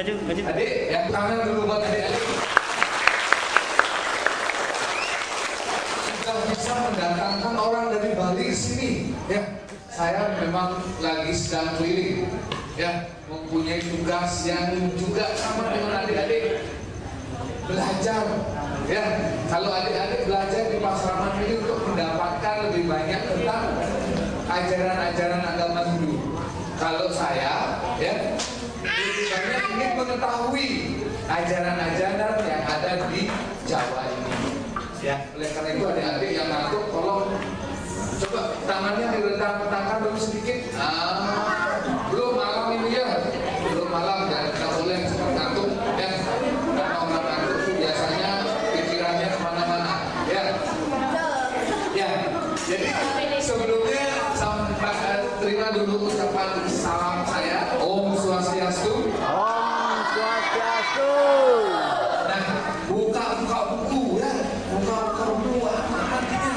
maju. Adik, yang tangan dulu buat adik-adik. Sudah bisa mendatangkan orang dari Bali ke sini, ya. Saya memang lagi sedang keliling, ya, mempunyai tugas yang juga sama dengan adik-adik, belajar, ya. Kalau adik-adik belajar di Pasraman ini untuk mendapatkan lebih banyak tentang ajaran-ajaran agama Hindu. Kalau saya, ya, lebih banyak ingin mengetahui ajaran-ajaran yang ada di Jawa ini, ya. Oleh karena itu adik-adik yang ngantuk, tolong coba tangannya direntang-rentangkan dulu sedikit. Belum malam ini ya, belum malam, dan tidak boleh ngantuk, ya. Karena orang ngantuk itu biasanya pikirannya kemana-mana, ya. Ya, jadi sebelumnya sampai terima dulu ucapan salam saya. Om Swastiastu. Om Swastiastu. Nah, buka buku, ya, buka buku apa artinya?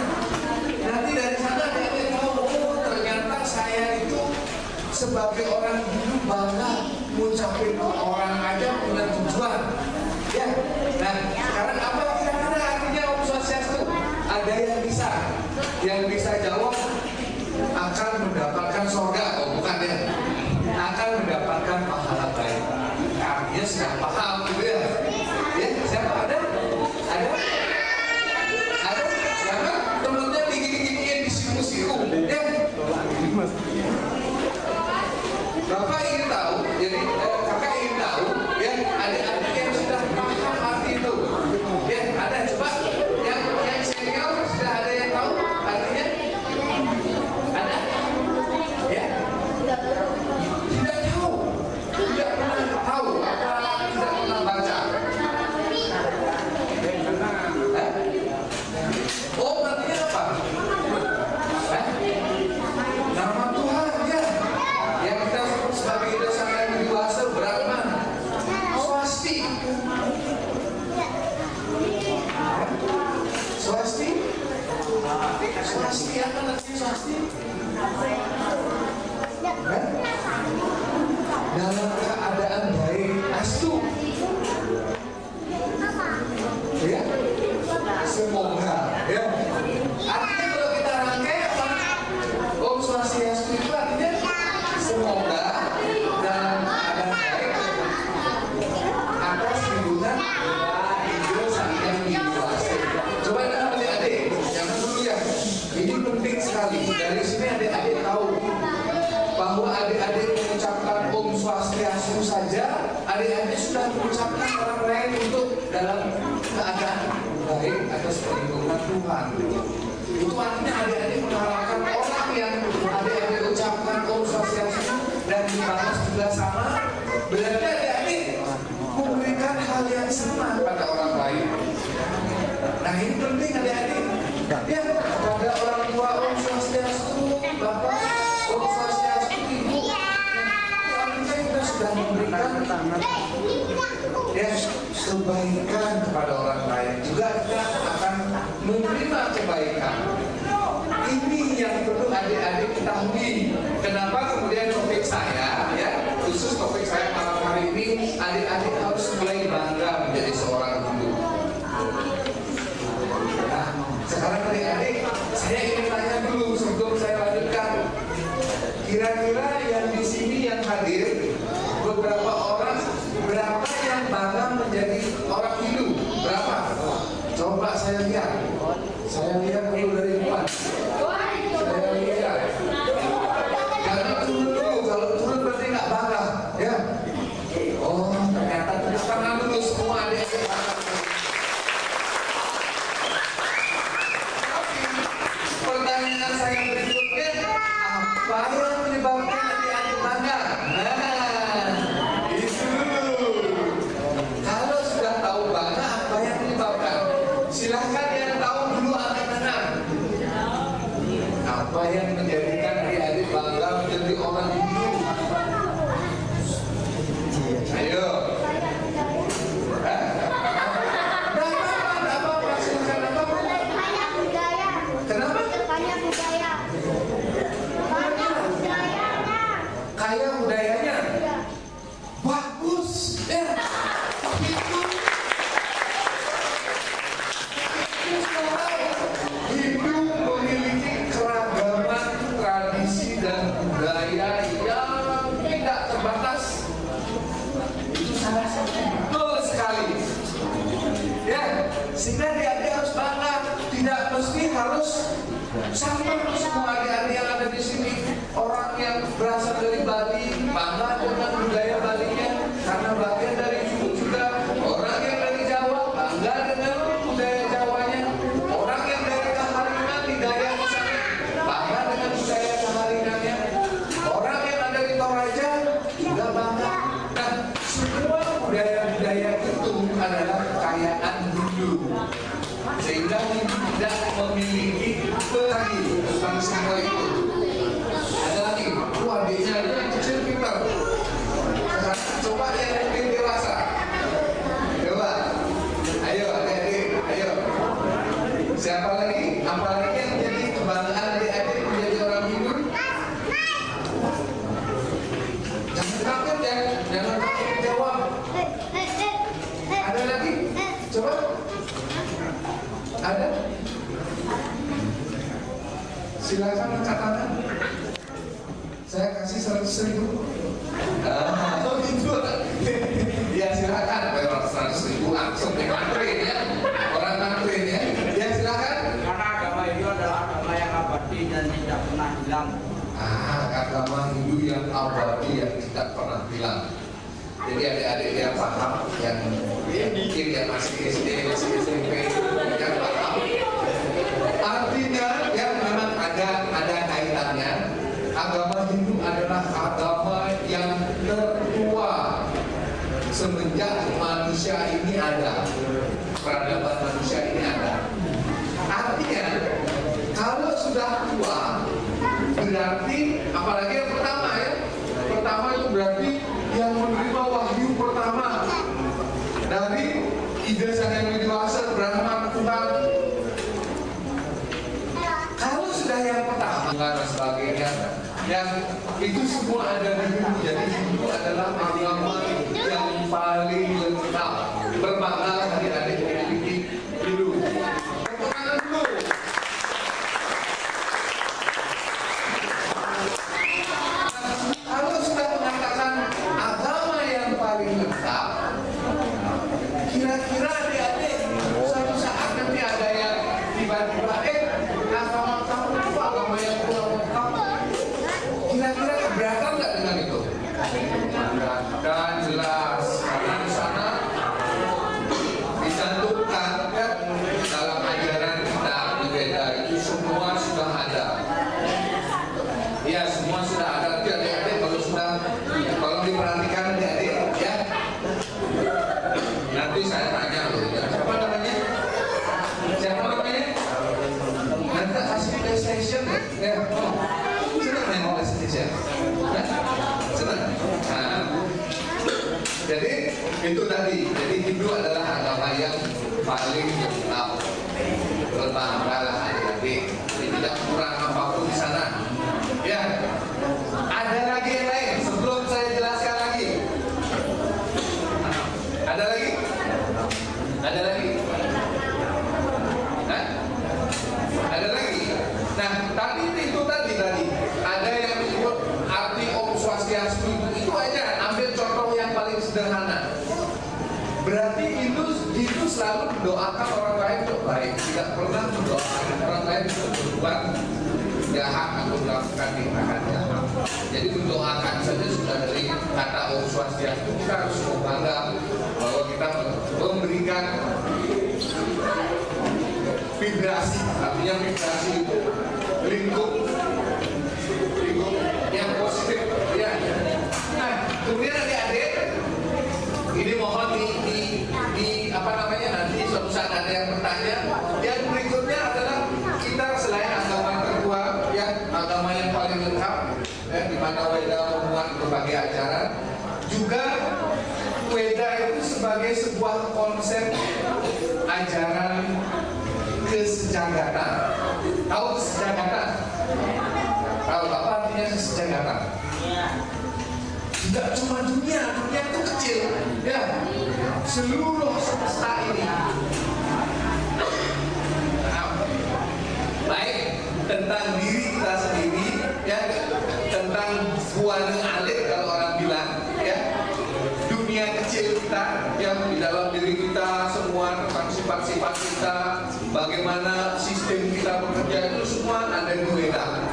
Nanti dari sana dia tahu, oh ternyata saya itu sebagai orang Hindu bangga ngucapin ke orang aja punya tujuan, ya. Nah, sekarang apa kira-kira artinya Om Swastiastu? Ada yang bisa jawab akan mendapatkan surga, oh bukan ya? Akan mendapatkan pahala baik. Artinya sudah paham, gitu ya? Ya, siapa ada? Ada? Siapa? Temennya digini-giniin di siku-siku, ya? Bapak ingin tahu, jadi kakak ingin tahu, ya, adik-adik yang sudah paham arti itu, ya, ada, coba yang senior sudah ada yang tahu artinya? Ada? Ya? Tidak tahu, tidak pernah tahu, apa tidak pernah baca? Hah? Oh, artinya apa? Hah? Nama Tuhan, ya. Yang kita sebut sebagai dasar yang dewasa Brahman. Swasti. Swasti? Swasti apa artinya swasti? Dalam keadaan baik, astu. Ya, semoga. Ya. Artinya kalau kita rangkai apa? Om Swastiastu itu artinya semoga dalam keadaan baik atas bimbingan Ibu Sang Yang Dewasa. Coba kita adik-adik, jangan dulu ya. Ini penting sekali. Dari sini adik-adik tahu bahwa adik-adik mengucapkan Om Swastiastu saja, adik-adik sudah mengucapkan orang lain untuk dalam keadaan baik atas perlindungan Tuhan. Itu artinya adik-adik mengharapkan orang yang adik-adik ucapkan Om Swastiastu dan dibalas juga sama, berarti adik-adik memberikan hal yang sama pada orang lain. Nah, ini penting adik-adik. Ya, kepada orang tua Om Swastiastu, Bapak Om Swastiastu, Ibu, artinya kita sudah memberikan ya kebaikan kepada orang lain. Juga kita akan menerima kebaikan. Ini yang perlu adik-adik ketahui. Kenapa kemudian topik saya, ya, khusus topik saya malam hari ini, adik-adik harus mulai bangga menjadi seorang Hindu. Nah, sekarang adik-adik, saya ingin tanya dulu sebelum saya lanjutkan. Kira-kira yang di sini yang hadir, beberapa orang, berapa yang bangga menjadi orang Hindu? Berapa? Coba saya lihat. Saya lihat dulu dari depan. Saya lihat. Jangan turun dulu. Kalau turun berarti nggak bangga, ya. Oh, ternyata tepuk tangan dulu semua adik-adik bangga. Pertanyaan saya berikutnya, apa yang menyebabkan adik-adik bangga? Nah, itu dulu. Kalau sudah tahu bangga, apa yang menyebabkan? Silahkan yang tahu dulu angkat-angkat. Apa yang menjadikan adik-adik bangga menjadi orang Hindu? Ayo. Kaya budayanya, bagus, ya. Hindu memiliki keragaman tradisi dan budaya yang tidak terbatas. Itu salah satu betul sekali. Ya, sehingga adik-adik harus bangga. Tidak mesti harus sama semua adik-adik yang ada di sini. Orang yang berasal dari Bali bangga dengan budaya Balinya karena bagian dari suku juga. Orang yang dari Jawa bangga dengan budaya Jawanya. Orang yang dari Kaharingan di Dayak misalnya bangga dengan budaya Kaharingannya. Orang yang ada di Toraja juga bangga. Nah, semua budaya-budaya itu adalah kekayaan Hindu. Sehingga Hindu tidak memiliki lagi tentang semua itu. Ada lagi, adiknya itu yang kecil pintar. Coba yang mungkin dewasa. Coba, ayo adik-adik, ayo. Siapa lagi? Apalagi yang jadi kebanggaan adik-adik menjadi orang Hindu? Jangan takut ya, jangan takut jawab. Ada lagi? Coba. Ada? Silakan angkat tangan. Saya kasih 100.000. Oh gitu. Ya silakan. Bayar 100.000 langsung ngantrin ya. Orang ngantrin ya. Ya silakan. Karena agama itu adalah agama yang abadi dan tidak pernah hilang. Agama Hindu yang abadi yang tidak pernah hilang. Jadi adik-adik yang paham, yang mungkin yang masih SD, masih SMP, yang paham. Artinya yang memang ada kaitannya. Agama Hindu adalah agama yang tertua semenjak manusia ini ada, peradaban manusia ini ada. Artinya kalau sudah tua berarti, apalagi yang pertama ya, pertama itu berarti yang menerima wahyu pertama dari Ida Sang Yang Widi Wasa Brahma Tuhan. Kalau sudah yang pertama dan sebagainya, yang itu semua ada di Hindu. Jadi Hindu adalah agama yang paling lengkap. Berbangga adik-adik memiliki Hindu. Tepuk tangan dulu. Kalau sudah mengatakan agama yang paling lengkap, kira-kira adik-adik suatu saat nanti ada yang tiba-tiba agama kamu itu agama yang kurang lengkap. Kira-kira keberatan nggak dengan itu? Dan jelas karena di sana dicantumkan ya, dalam ajaran kita di Veda itu semua sudah ada. Ya semua sudah ada. Nanti adik-adik kalau diperhatikan adik-adik ya. Nanti saya tanya loh ya. Siapa namanya? Siapa namanya? Nanti kasih PlayStation ya. Senang main PlayStation? Senang? Nah, jadi itu tadi. Jadi Hindu adalah agama yang paling lengkap. Berbanggalah adik-adik. Jadi tidak kurang apapun di sana. Ya. Ada lagi yang lain sebelum saya jelaskan lagi. Ada lagi? Ada lagi? Hah? Ada lagi? Nah, tapi itu tadi ada yang menyebut arti Om Swastiastu itu aja. Ambil contoh yang paling sederhana. Berarti itu selalu mendoakan orang lain untuk baik, tidak pernah mendoakan orang lain untuk berbuat jahat atau melakukan tindakan jahat. Jadi mendoakan saja sudah dari kata Om Swastiastu. Kita harus bangga bahwa kita memberikan vibrasi. Artinya vibrasi itu lingkup yang positif ya. Nah, kemudian adik-adik ini mohon di apa namanya, nanti suatu saat ada yang bertanya. Yang berikutnya adalah kita selain agama tertua ya, agama yang paling lengkap ya, di mana Weda memuat berbagai ajaran, juga Weda itu sebagai sebuah konsep ajaran kesejahteraan. Tahu kesejahteraan? Tahu apa artinya kesejahteraan? Tidak cuma dunia itu kecil ya, seluruh semesta ini ya di dalam diri kita semua, tentang sifat-sifat kita, bagaimana sistem kita bekerja, itu semua ada di Weda.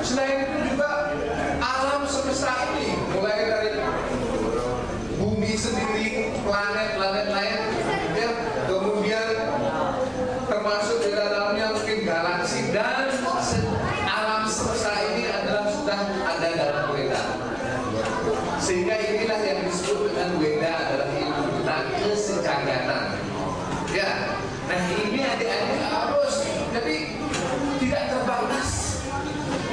Selain itu juga alam semesta ini, mulai dari bumi sendiri, planet-planet lain, ya, kemudian termasuk di dalamnya mungkin galaksi, dan alam semesta ini adalah sudah ada dalam Weda. Sehingga inilah yang disebut dengan Weda adalah ilmu tentang kesejahteraan. Ya, nah ini adik-adik harus, jadi tidak terbatas,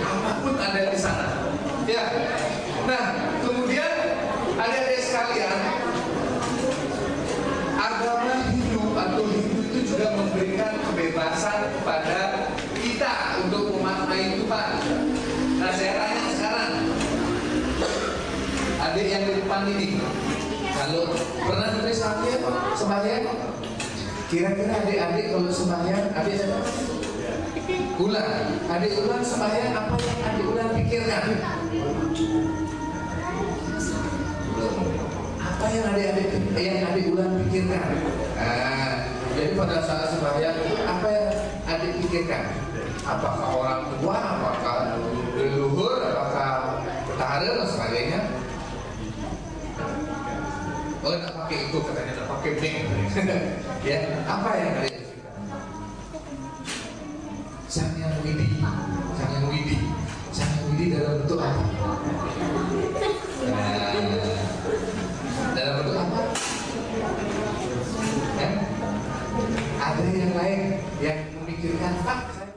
apapun ada di sana. Ya, nah kemudian adik-adik sekalian, agama Hindu atau Hindu itu juga memberikan kebebasan kepada kita untuk memaknai Tuhan. Nah saya tanya sekarang, adik yang di depan ini, kalau pernah tulis sembahyang, kira-kira adik-adik kalau sembahyang, adik ulang, adik ulang sembahyang, apa yang adik ulang pikirkan? Apa yang adik ulang pikirkan? Nah, jadi pada saat sembahyang itu apa yang adik pikirkan? Apakah orang tua, apakah leluhur, apakah petahana dan sebagainya? Oh, tak pakai itu katanya, tak pakai mic. Ya, apa yang kalian pikirkan? Sang Yang Widi dalam bentuk apa? Dalam bentuk apa? Ada yang lain yang memikirkan